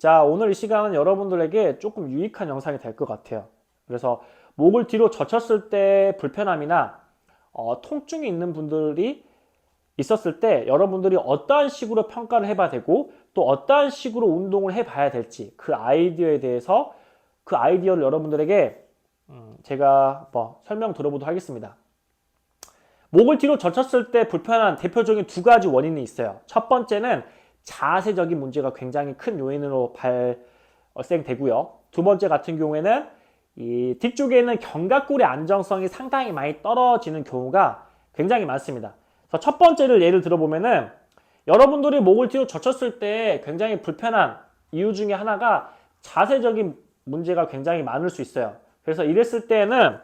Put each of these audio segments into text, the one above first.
자, 오늘 이 시간은 여러분들에게 조금 유익한 영상이 될 것 같아요. 그래서 목을 뒤로 젖혔을 때 불편함이나 통증이 있는 분들이 있었을 때 여러분들이 어떠한 식으로 평가를 해봐야 되고 또 어떠한 식으로 운동을 해봐야 될지 그 아이디어에 대해서 그 아이디어를 여러분들에게 제가 설명 들어보도록 하겠습니다. 목을 뒤로 젖혔을 때 불편한 대표적인 두 가지 원인이 있어요. 첫 번째는 자세적인 문제가 굉장히 큰 요인으로 발생되고요. 두 번째 같은 경우에는 이 뒤쪽에 있는 견갑골의 안정성이 상당히 많이 떨어지는 경우가 굉장히 많습니다. 그래서 첫 번째를 예를 들어보면은 여러분들이 목을 뒤로 젖혔을 때 굉장히 불편한 이유 중에 하나가 자세적인 문제가 굉장히 많을 수 있어요. 그래서 이랬을 때는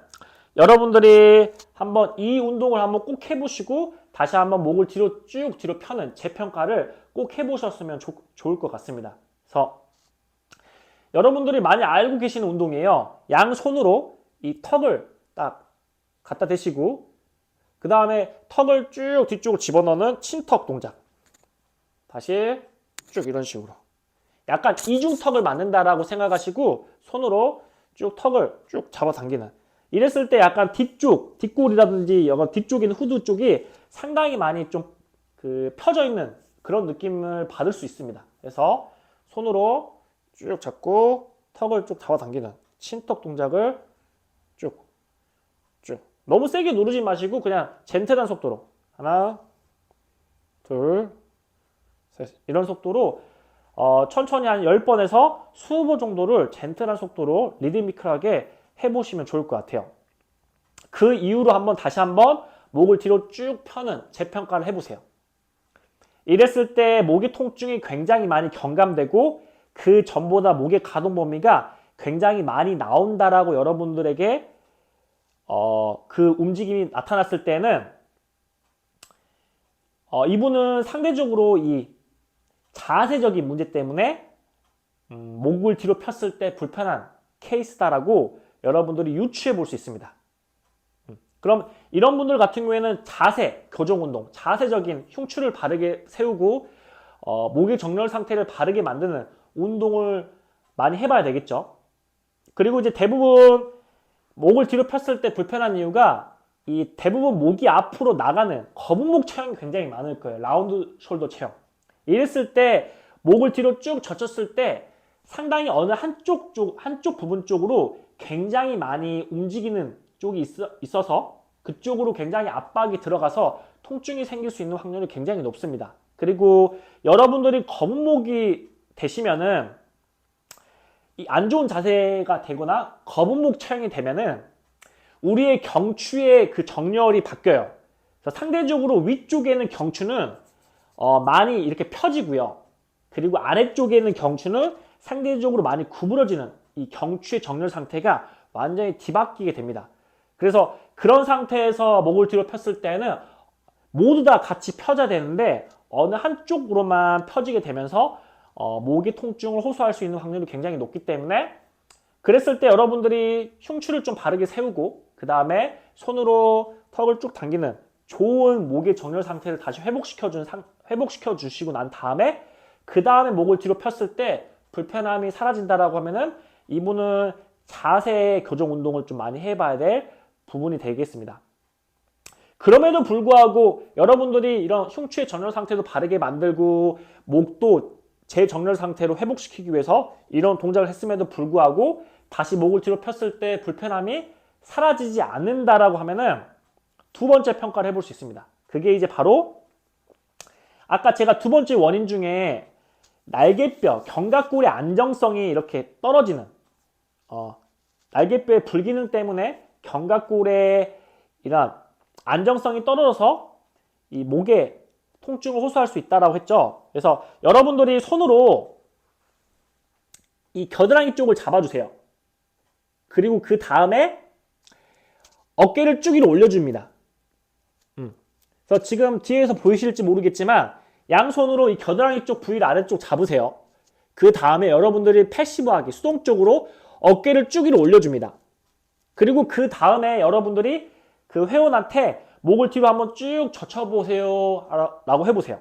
여러분들이 한번 이 운동을 한번 꼭 해보시고 다시 한번 목을 뒤로 쭉 뒤로 펴는 재평가를 꼭 해보셨으면 좋을 것 같습니다. 그래서 여러분들이 많이 알고 계시는 운동이에요. 양손으로 이 턱을 딱 갖다 대시고 그 다음에 턱을 쭉 뒤쪽으로 집어넣는 친턱 동작. 다시 쭉 이런 식으로. 약간 이중턱을 만든다라고 생각하시고 손으로 쭉 턱을 쭉 잡아당기는. 이랬을 때 약간 뒤쪽, 뒷골이라든지 뒤쪽에 있는 후두 쪽이 상당히 많이 좀 펴져 있는 그런 느낌을 받을 수 있습니다. 그래서 손으로 쭉 잡고 턱을 쭉 잡아당기는 친턱 동작을 쭉, 쭉. 너무 세게 누르지 마시고 그냥 젠틀한 속도로. 하나, 둘, 셋. 이런 속도로 천천히 한 10번에서 20번 정도를 젠틀한 속도로 리드미컬하게 해보시면 좋을 것 같아요. 그 이후로 다시 한번 목을 뒤로 쭉 펴는 재평가를 해보세요. 이랬을 때 목의 통증이 굉장히 많이 경감되고 그 전보다 목의 가동 범위가 굉장히 많이 나온다라고 여러분들에게 그 움직임이 나타났을 때는 이분은 상대적으로 이 자세적인 문제 때문에 목을 뒤로 폈을 때 불편한 케이스다라고 여러분들이 유추해 볼 수 있습니다. 그럼 이런 분들 같은 경우에는 자세, 교정 운동, 자세적인 흉추를 바르게 세우고 목의 정렬 상태를 바르게 만드는 운동을 많이 해봐야 되겠죠. 그리고 이제 대부분 목을 뒤로 폈을 때 불편한 이유가 이 대부분 목이 앞으로 나가는 거북목 체형이 굉장히 많을 거예요. 라운드 숄더 체형. 이랬을 때 목을 뒤로 쭉 젖혔을 때 상당히 어느 한쪽 부분 쪽으로 굉장히 많이 움직이는 쪽이 있어서 그쪽으로 굉장히 압박이 들어가서 통증이 생길 수 있는 확률이 굉장히 높습니다. 그리고 여러분들이 거북목이 되시면은 이 안 좋은 자세가 되거나 거북목 체형이 되면은 우리의 경추의 그 정렬이 바뀌어요. 그래서 상대적으로 위쪽에는 경추는 많이 이렇게 펴지고요. 그리고 아래쪽에 있는 경추는 상대적으로 많이 구부러지는 이 경추의 정렬 상태가 완전히 뒤바뀌게 됩니다. 그래서 그런 상태에서 목을 뒤로 폈을 때는 모두 다 같이 펴져야 되는데 어느 한쪽으로만 펴지게 되면서 목의 통증을 호소할 수 있는 확률이 굉장히 높기 때문에 그랬을 때 여러분들이 흉추를 좀 바르게 세우고 그 다음에 손으로 턱을 쭉 당기는 좋은 목의 정렬 상태를 다시 회복시켜 주시고 난 다음에 그 다음에 목을 뒤로 폈을 때 불편함이 사라진다라고 하면은 이분은 자세 교정 운동을 좀 많이 해봐야 될 부분이 되겠습니다. 그럼에도 불구하고 여러분들이 이런 흉추의 정렬 상태도 바르게 만들고 목도 재정렬 상태로 회복시키기 위해서 이런 동작을 했음에도 불구하고 다시 목을 뒤로 폈을 때 불편함이 사라지지 않는다라고 하면은 두 번째 평가를 해볼 수 있습니다. 그게 이제 바로 아까 제가 두 번째 원인 중에 날개뼈, 견갑골의 안정성이 이렇게 떨어지는 날개뼈의 불기능 때문에 견갑골의 이런 안정성이 떨어져서 이 목에 통증을 호소할 수 있다라고 했죠. 그래서 여러분들이 손으로 이 겨드랑이 쪽을 잡아주세요. 그리고 그 다음에 어깨를 쭉 위로 올려줍니다. 그래서 지금 뒤에서 보이실지 모르겠지만 양손으로 이 겨드랑이 쪽 부위를 아래쪽 잡으세요. 그 다음에 여러분들이 패시브하게 수동적으로 어깨를 쭉 위로 올려줍니다. 그리고 그 다음에 여러분들이 그 회원한테 목을 뒤로 한번 쭉 젖혀보세요 라고 해보세요.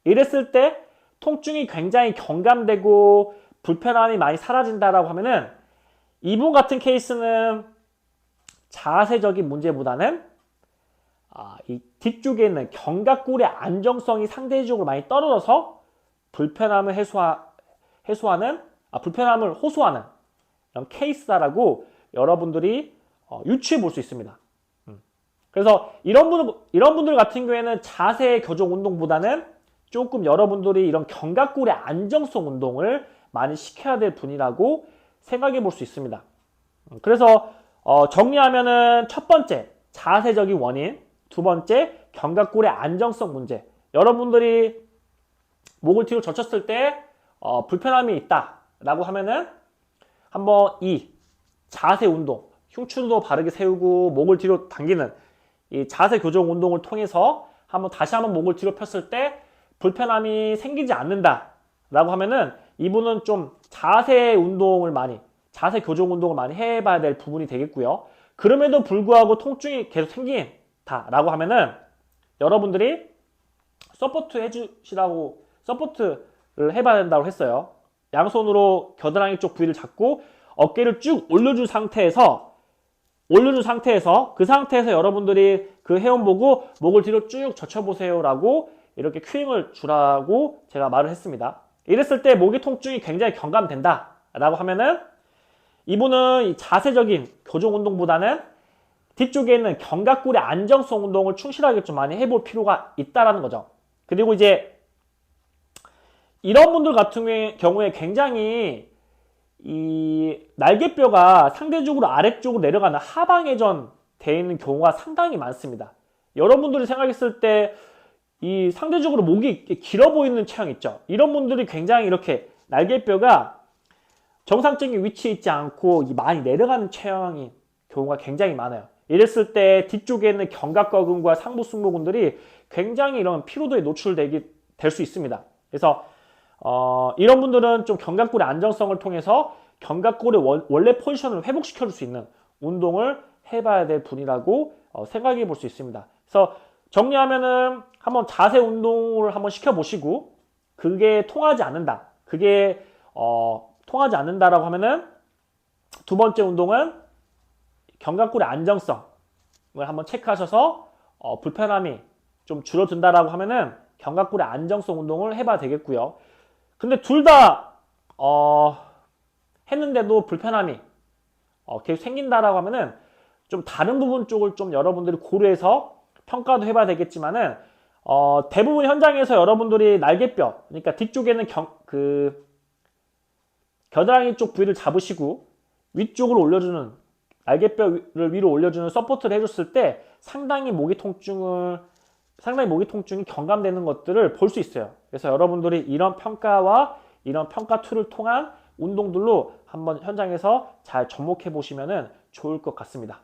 이랬을 때 통증이 굉장히 경감되고 불편함이 많이 사라진다라고 하면은 이분 같은 케이스는 자세적인 문제보다는 이 뒤쪽에 있는 견갑골의 안정성이 상대적으로 많이 떨어져서 불편함을 불편함을 호소하는 이런 케이스다라고 여러분들이 유추해 볼 수 있습니다. 그래서 이런 분들 같은 경우에는 자세 교정 운동보다는 조금 여러분들이 이런 견갑골의 안정성 운동을 많이 시켜야 될 분이라고 생각해 볼 수 있습니다. 그래서 정리하면은 첫 번째 자세적인 원인, 두 번째 견갑골의 안정성 문제. 여러분들이 목을 뒤로 젖혔을 때 불편함이 있다라고 하면은 한번 이 자세 운동, 흉추도 바르게 세우고 목을 뒤로 당기는 이 자세 교정 운동을 통해서 다시 한번 목을 뒤로 폈을 때 불편함이 생기지 않는다라고 하면은 이분은 좀 자세 교정 운동을 많이 해봐야 될 부분이 되겠고요. 그럼에도 불구하고 통증이 계속 생긴다라고 하면은 여러분들이 서포트를 해봐야 된다고 했어요. 양손으로 겨드랑이 쪽 부위를 잡고 어깨를 쭉 올려준 상태에서 그 상태에서 여러분들이 그 회원 보고 목을 뒤로 쭉 젖혀보세요 라고 이렇게 큐잉을 주라고 제가 말을 했습니다. 이랬을 때 목의 통증이 굉장히 경감된다 라고 하면은 이분은 이 자세적인 교정 운동보다는 뒤쪽에 있는 견갑골의 안정성 운동을 충실하게 좀 많이 해볼 필요가 있다라는 거죠. 그리고 이제 이런 분들 같은 경우에 굉장히 이 날개뼈가 상대적으로 아래쪽으로 내려가는 하방회전 되어 있는 경우가 상당히 많습니다. 여러분들이 생각했을 때 이 상대적으로 목이 길어 보이는 체형 있죠. 이런 분들이 굉장히 이렇게 날개뼈가 정상적인 위치에 있지 않고 많이 내려가는 체형이 경우가 굉장히 많아요. 이랬을 때 뒤쪽에 있는 견갑거근과 상부 승모근들이 굉장히 이런 피로도에 될 수 있습니다. 그래서 이런 분들은 좀 견갑골의 안정성을 통해서 견갑골의 원래 포지션을 회복시켜 줄 수 있는 운동을 해봐야 될 분이라고 생각해 볼 수 있습니다. 그래서 정리하면은 한번 자세 운동을 한번 시켜보시고 그게 통하지 않는다라고 하면은 두 번째 운동은 견갑골의 안정성을 한번 체크하셔서 불편함이 좀 줄어든다라고 하면은 견갑골의 안정성 운동을 해봐야 되겠고요. 근데 둘 다 했는데도 불편함이 계속 생긴다라고 하면은 좀 다른 부분 쪽을 좀 여러분들이 고려해서 평가도 해봐야 되겠지만은 대부분 현장에서 여러분들이 날개뼈, 그러니까 뒤쪽에는 겨드랑이 쪽 부위를 잡으시고 위쪽으로 올려주는 날개뼈를 위로 올려주는 서포트를 해줬을 때 상당히 목이 통증이 경감되는 것들을 볼 수 있어요. 그래서 여러분들이 이런 평가와 이런 평가 툴을 통한 운동들로 한번 현장에서 잘 접목해 보시면 좋을 것 같습니다.